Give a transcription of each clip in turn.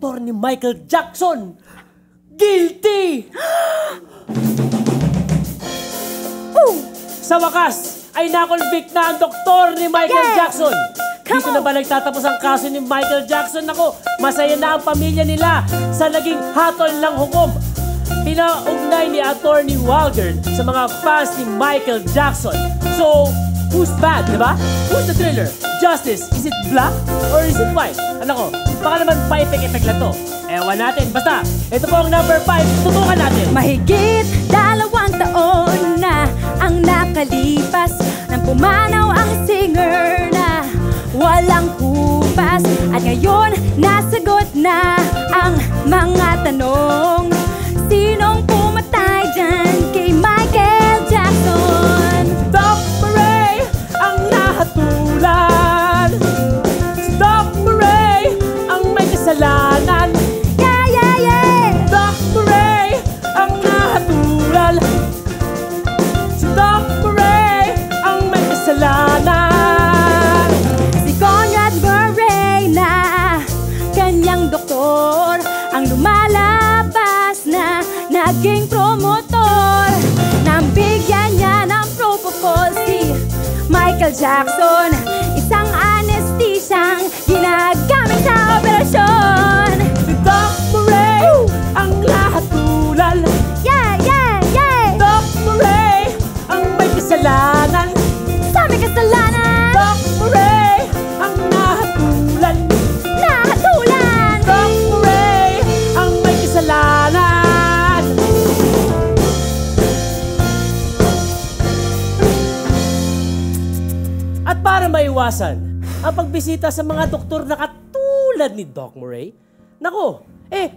doktor ni Michael Jackson. Guilty! Sa wakas, ay nakonvict na ang doktor ni Michael Jackson. Dito na ba nagtatapos ang kaso ni Michael Jackson? Ako, masaya na ang pamilya nila sa naging hatol ng hukom. Pinaugnay ni Attorney Walgern sa mga fans ni Michael Jackson. So, who's bad, diba? Who's the thriller? Justice, is it black or is it white? Ano ko, baka naman pa-epek-epek lang to. Ewan natin. Basta, ito po ang number 5. Tutukan natin. Mahigit 2 taon na ang nakalipas nang pumanaw ang singer na walang kupas. At ngayon, nasagot na ang mga tanong. Sinong pumatay dyan kay Michael Jackson? Doc Murray ang nahatulan. Si Doc Murray ang may kasalanan. Yeah, yeah, yeah! Doc Murray ang nahatulan. Si Doc Murray ang may kasalanan. Si Conrad Murray na kanyang doktor ang lumalabas na naging promotor. Nang bigyan niya ng propofol si Michael Jackson, isang anesthesyang ginagamit sa operasyon. Si Doc Murray ang nahatulan. Yeah, yeah, yeah! Doc Murray ang may kasalanan. Sa may kasalanan! Doc Murray ang nahatulan. Nahatulan! Doc Murray ang may kasalanan. At para maiwasan ang pagbisita sa mga doktor na katulad ni Doc Murray, nako,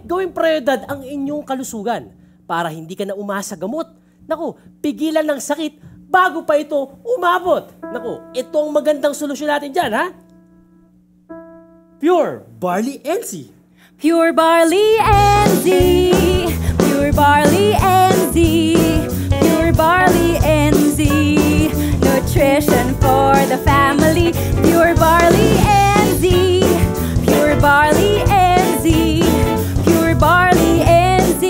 gawing prioridad ang inyong kalusugan para hindi ka na umasa gamot. Nako, pigilan ng sakit bago pa ito umabot. Nako, ito ang magandang solusyon natin dyan, ha? Pure Barley NC. Pure Barley NZ, Pure Barley NZ, Pure Barley NZ, nutrition for the family. Pure Barley NZ, Pure Barley NZ, Pure Barley NZ,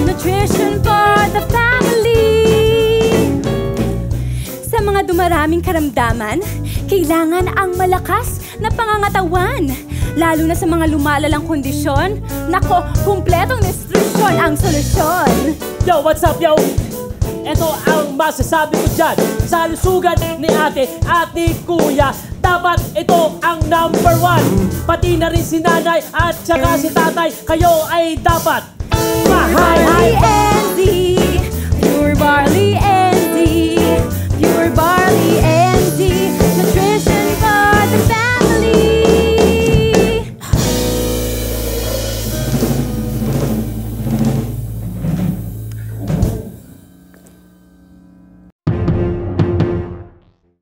nutrition for the family. Sa mga dumaraming karamdaman, kailangan ang malakas na pangangatawan. Lalo na sa mga lumalalang kondisyon, nako, kumpletong nutrisyon ang solusyon. Yo, what's up, yo? Ito ang masasabi ko dyan. Sa lusugan ni ate at ni kuya, dapat ito ang number 1. Pati na rin si nanay at saka si tatay, kayo ay dapat Barley